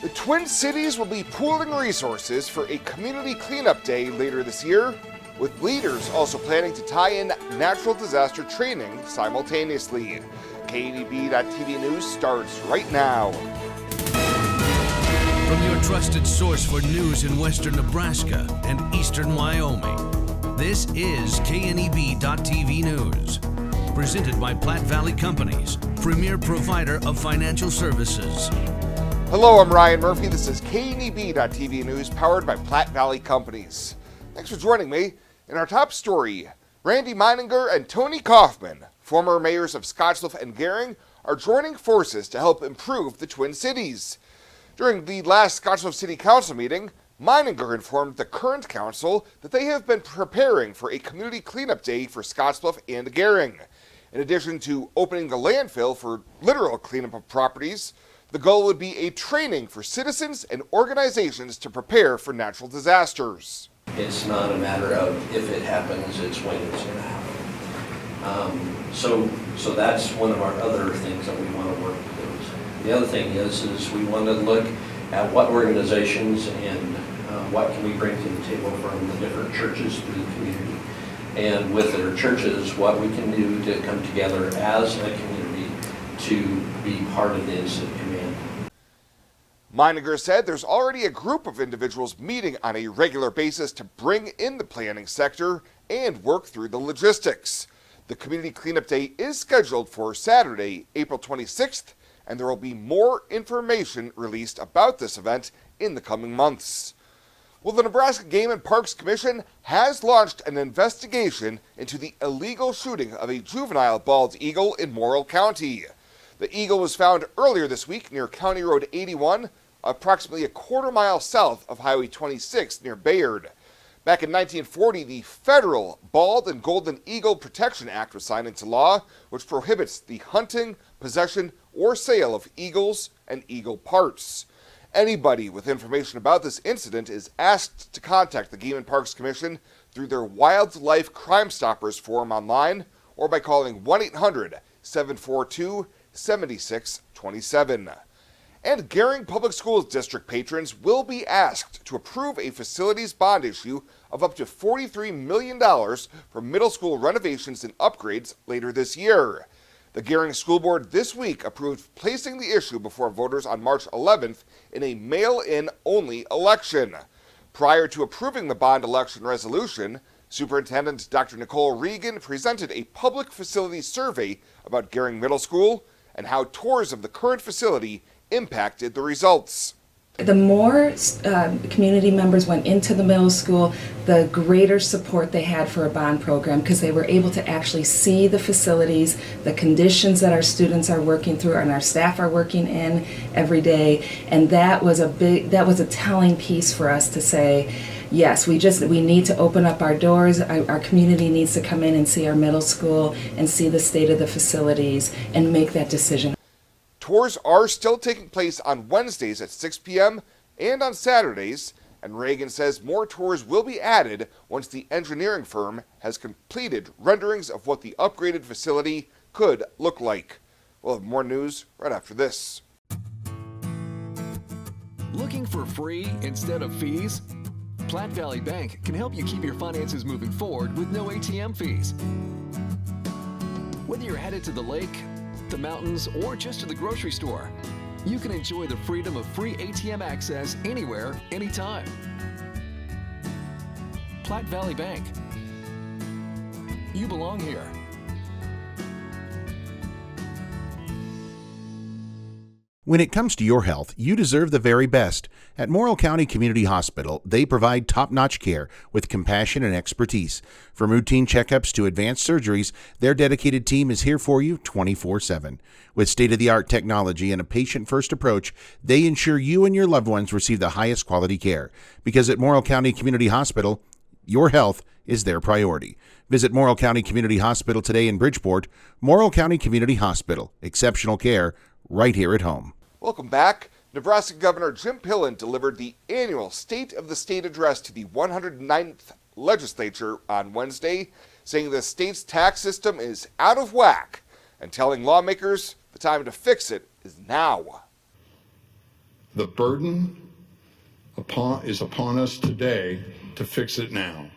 The Twin Cities will be pooling resources for a community cleanup day later this year, with leaders also planning to tie in natural disaster training simultaneously. KNEB.TV News starts right now. From your trusted source for news in western Nebraska and eastern Wyoming, this is KNEB.TV News. Presented by Platte Valley Companies, premier provider of financial services. Hello, I'm Ryan Murphy. This is KNEB.TV News powered by Platte Valley Companies. Thanks for joining me. In our top story, Randy Meininger and Tony Kaufman, former mayors of Scottsbluff and Gering, are joining forces to help improve the Twin Cities. During the last Scottsbluff City Council meeting, Meininger informed the current council that they have been preparing for a community cleanup day for Scottsbluff and Gering. In addition to opening the landfill for literal cleanup of properties, the goal would be a training for citizens and organizations to prepare for natural disasters. It's not a matter of if it happens, it's when it's going to happen. So that's one of our other things that we want to work towards. The other thing is we want to look at what organizations and what can we bring to the table from the different churches through the community. And with their churches, what we can do to come together as a community to be part of the incident command. Meininger said there's already a group of individuals meeting on a regular basis to bring in the planning sector and work through the logistics. The Community Cleanup Day is scheduled for Saturday, April 26th, and there will be more information released about this event in the coming months. Well, the Nebraska Game and Parks Commission has launched an investigation into the illegal shooting of a juvenile bald eagle in Morrill County. The eagle was found earlier this week near County Road 81, approximately a quarter-mile south of Highway 26 near Bayard. Back in 1940, the Federal Bald and Golden Eagle Protection Act was signed into law, which prohibits the hunting, possession, or sale of eagles and eagle parts. Anybody with information about this incident is asked to contact the Game and Parks Commission through their Wildlife Crime Stoppers forum online or by calling 1-800-742-7627. And Gering Public Schools District patrons will be asked to approve a facilities bond issue of up to $43 million for middle school renovations and upgrades later this year. The Gering School Board this week approved placing the issue before voters on March 11th in a mail-in only election. Prior to approving the bond election resolution, Superintendent Dr. Nicole Regan presented a public facilities survey about Gering Middle School and how tours of the current facility impacted the results. The more community members went into the middle school, the greater support they had for a bond program because they were able to actually see the facilities, the conditions that our students are working through and our staff are working in every day, and that was a telling piece for us to say, yes, we need to open up our doors. Our community needs to come in and see our middle school and see the state of the facilities and make that decision. Tours are still taking place on Wednesdays at 6 p.m. and on Saturdays, and Reagan says more tours will be added once the engineering firm has completed renderings of what the upgraded facility could look like. We'll have more news right after this. Looking for free instead of fees? Platte Valley Bank can help you keep your finances moving forward with no ATM fees. Whether you're headed to the lake, the mountains, or just to the grocery store, you can enjoy the freedom of free ATM access anywhere, anytime. Platte Valley Bank. You belong here. When it comes to your health, you deserve the very best. At Morrill County Community Hospital, they provide top-notch care with compassion and expertise. From routine checkups to advanced surgeries, their dedicated team is here for you 24/7. With state-of-the-art technology and a patient-first approach, they ensure you and your loved ones receive the highest quality care. Because at Morrill County Community Hospital, your health is their priority. Visit Morrill County Community Hospital today in Bridgeport. Morrill County Community Hospital. Exceptional care right here at home. Welcome back. Nebraska Governor Jim Pillen delivered the annual State of the State address to the 109th legislature on Wednesday, saying the state's tax system is out of whack and telling lawmakers the time to fix it is now. The burden is upon us today to fix it now.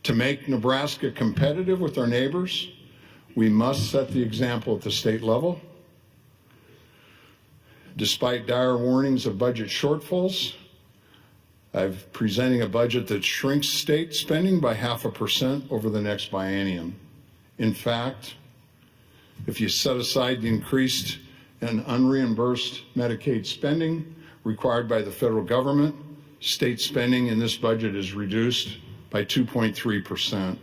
To make Nebraska competitive with our neighbors, we must set the example at the state level. Despite dire warnings of budget shortfalls, I'm presenting a budget that shrinks state spending by 0.5% over the next biennium. In fact, if you set aside the increased and unreimbursed Medicaid spending required by the federal government, state spending in this budget is reduced by 2.3%.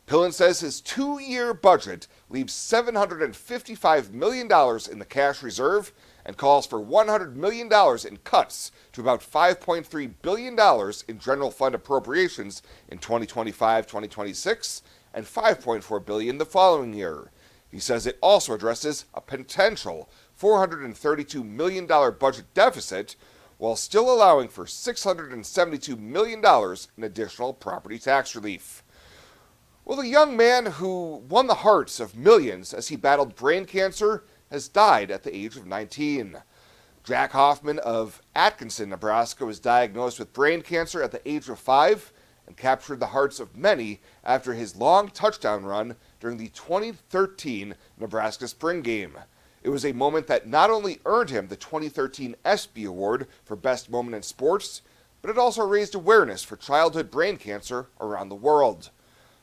Pillen says his 2-year budget leaves $755 million in the cash reserve and calls for $100 million in cuts to about $5.3 billion in general fund appropriations in 2025-2026 and $5.4 billion the following year. He says it also addresses a potential $432 million budget deficit while still allowing for $672 million in additional property tax relief. Well, the young man who won the hearts of millions as he battled brain cancer has died at the age of 19. Jack Hoffman of Atkinson, Nebraska, was diagnosed with brain cancer at the age of 5 and captured the hearts of many after his long touchdown run during the 2013 Nebraska Spring Game. It was a moment that not only earned him the 2013 ESPY Award for Best Moment in Sports, but it also raised awareness for childhood brain cancer around the world.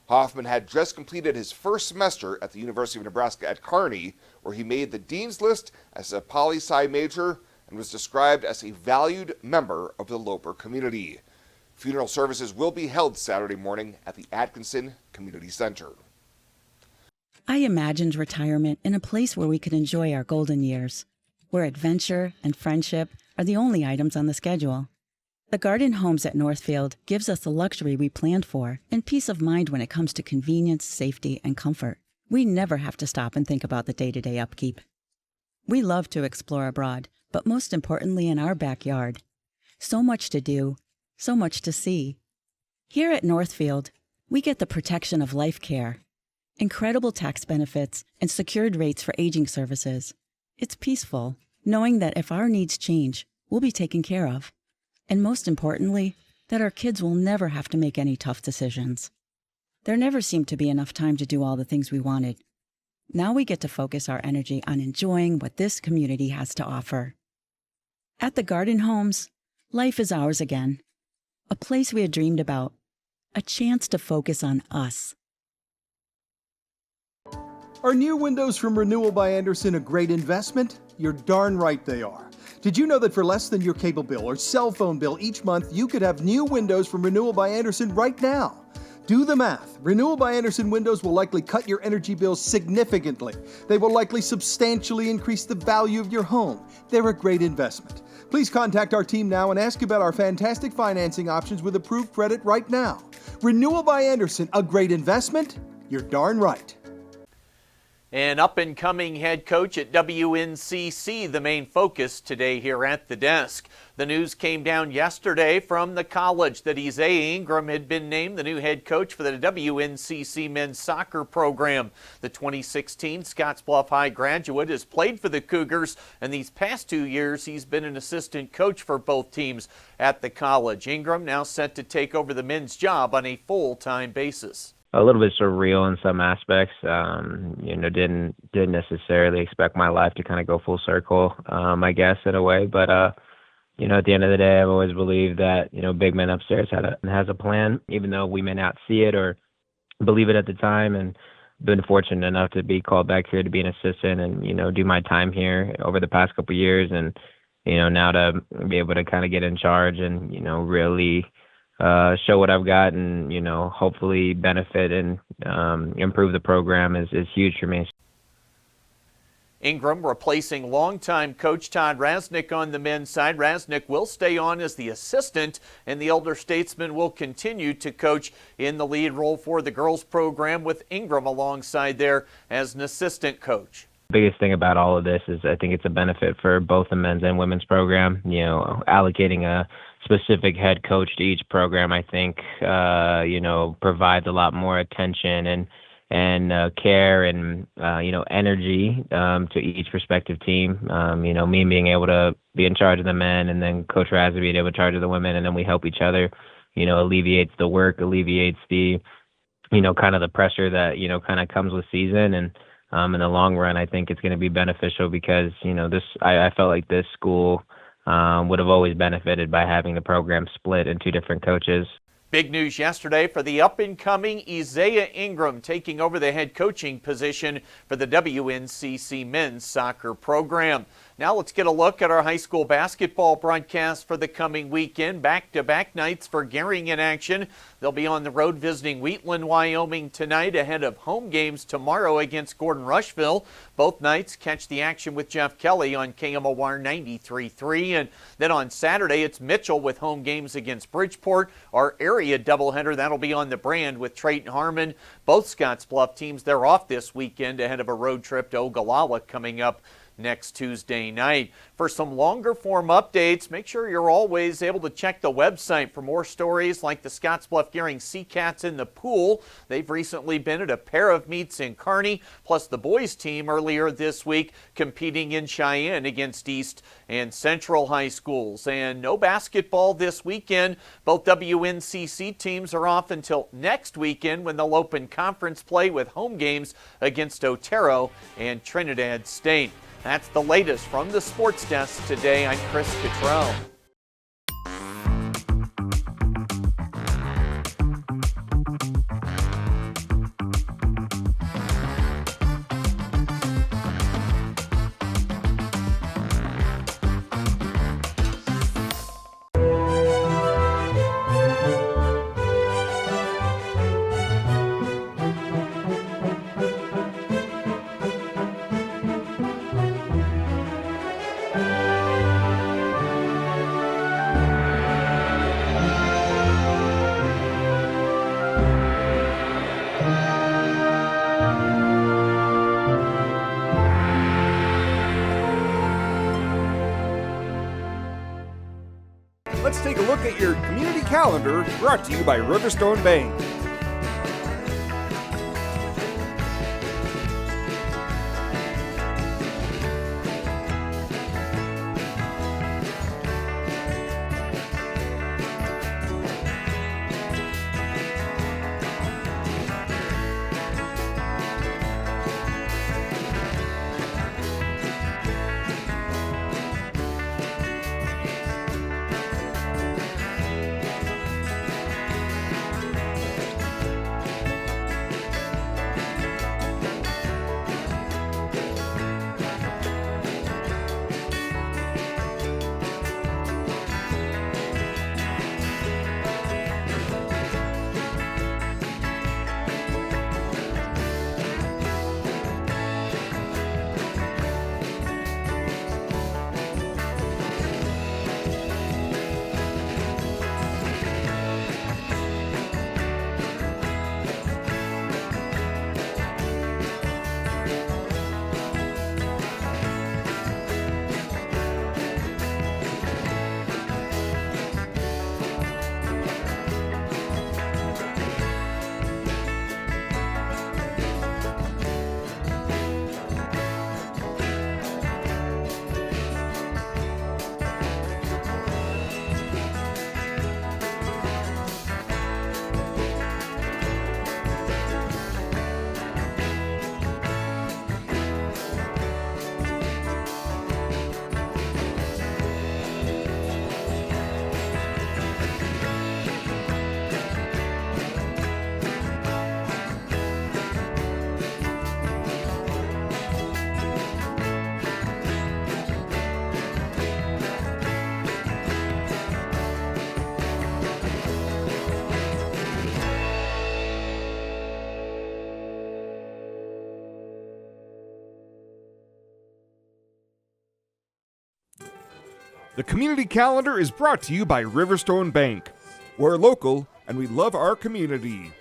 Hoffman had just completed his first semester at the University of Nebraska at Kearney, where he made the dean's list as a poli-sci major and was described as a valued member of the Loper community. Funeral services will be held Saturday morning at the Atkinson Community Center. I imagined retirement in a place where we could enjoy our golden years, where adventure and friendship are the only items on the schedule. The Garden Homes at Northfield gives us the luxury we planned for and peace of mind when it comes to convenience, safety, and comfort. We never have to stop and think about the day-to-day upkeep. We love to explore abroad, but most importantly in our backyard. So much to do, so much to see. Here at Northfield, we get the protection of life care, incredible tax benefits, and secured rates for aging services. It's peaceful, knowing that if our needs change, we'll be taken care of. And most importantly, that our kids will never have to make any tough decisions. There never seemed to be enough time to do all the things we wanted. Now we get to focus our energy on enjoying what this community has to offer. At the Garden Homes, life is ours again. A place we had dreamed about. A chance to focus on us. Are new windows from Renewal by Andersen a great investment? You're darn right they are. Did you know that for less than your cable bill or cell phone bill each month, you could have new windows from Renewal by Andersen right now? Do the math. Renewal by Andersen windows will likely cut your energy bills significantly. They will likely substantially increase the value of your home. They're a great investment. Please contact our team now and ask about our fantastic financing options with approved credit right now. Renewal by Andersen, a great investment? You're darn right. An up-and-coming head coach at WNCC, the main focus today here at the desk. The news came down yesterday from the college that Isaiah Ingram had been named the new head coach for the WNCC men's soccer program. The 2016 Scottsbluff High graduate has played for the Cougars, and these past 2 years he's been an assistant coach for both teams at the college. Ingram now set to take over the men's job on a full-time basis. A little bit surreal in some aspects. Didn't necessarily expect my life to kind of go full circle, I guess, in a way. But, at the end of the day, I've always believed that, Big Man Upstairs has a plan, even though we may not see it or believe it at the time. And been fortunate enough to be called back here to be an assistant and, do my time here over the past couple of years. And, now to be able to kind of get in charge and, really show what I've got and, hopefully benefit and improve the program is huge for me. Ingram replacing longtime coach Todd Rasnick on the men's side. Rasnick will stay on as the assistant, and the elder statesman will continue to coach in the lead role for the girls program with Ingram alongside there as an assistant coach. Biggest thing about all of this is I think it's a benefit for both the men's and women's program. Allocating a specific head coach to each program, I think, provides a lot more attention and care and energy to each respective team. Me being able to be in charge of the men, and then Coach Razza being able to charge of the women, and then we help each other. Alleviates the work, alleviates the kind of the pressure that kind of comes with season. And in the long run, I think it's going to be beneficial because I felt like this school would have always benefited by having the program split in two different coaches. Big news yesterday for the up-and-coming Isaiah Ingram taking over the head coaching position for the WNCC men's soccer program. Now let's get a look at our high school basketball broadcast for the coming weekend. Back-to-back nights for Gering in action. They'll be on the road visiting Wheatland, Wyoming tonight ahead of home games tomorrow against Gordon Rushville. Both nights catch the action with Jeff Kelly on KMOR 93.3. And then on Saturday, it's Mitchell with home games against Bridgeport. Our area doubleheader, that'll be on the Brand with Trayton Harmon. Both Scottsbluff teams, they're off this weekend ahead of a road trip to Ogallala coming up next Tuesday night. For some longer form updates, make sure you're always able to check the website for more stories like the Scottsbluff Gering Sea Cats in the pool. They've recently been at a pair of meets in Kearney, plus the boys team earlier this week competing in Cheyenne against East and Central high schools. And no basketball this weekend. Both WNCC teams are off until next weekend when they'll open conference play with home games against Otero and Trinidad State. That's the latest from the Sports Desk today. I'm Chris Cottrell. Let's take a look at your community calendar, brought to you by Riverstone Bank. The community calendar is brought to you by Riverstone Bank. We're local and we love our community.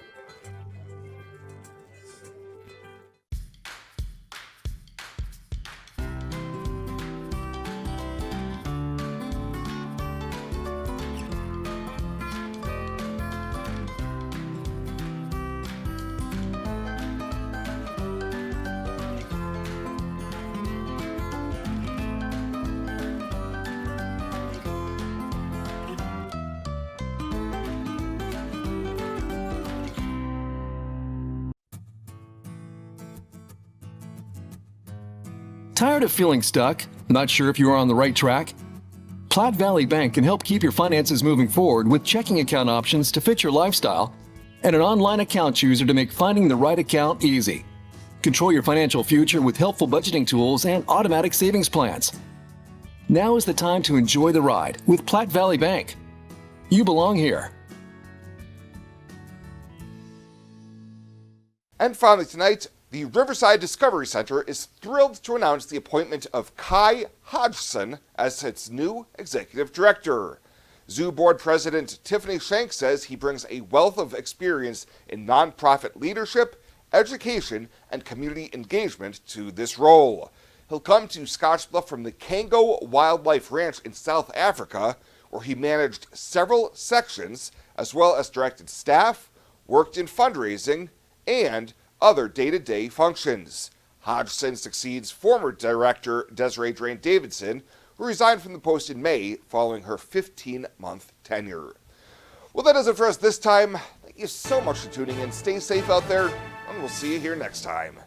Tired of feeling stuck? Not sure if you are on the right track? Platte Valley Bank can help keep your finances moving forward with checking account options to fit your lifestyle and an online account chooser to make finding the right account easy. Control your financial future with helpful budgeting tools and automatic savings plans. Now is the time to enjoy the ride with Platte Valley Bank. You belong here. And finally tonight, the Riverside Discovery Center is thrilled to announce the appointment of Kai Hodgson as its new executive director. Zoo Board President Tiffany Shank says he brings a wealth of experience in nonprofit leadership, education, and community engagement to this role. He'll come to Scottsbluff from the Kango Wildlife Ranch in South Africa, where he managed several sections, as well as directed staff, worked in fundraising, and other day-to-day functions. Hodgson succeeds former director Desiree Drain Davidson, who resigned from the post in May following her 15-month tenure. Well, that does it for us this time. Thank you so much for tuning in. Stay safe out there, and we'll see you here next time.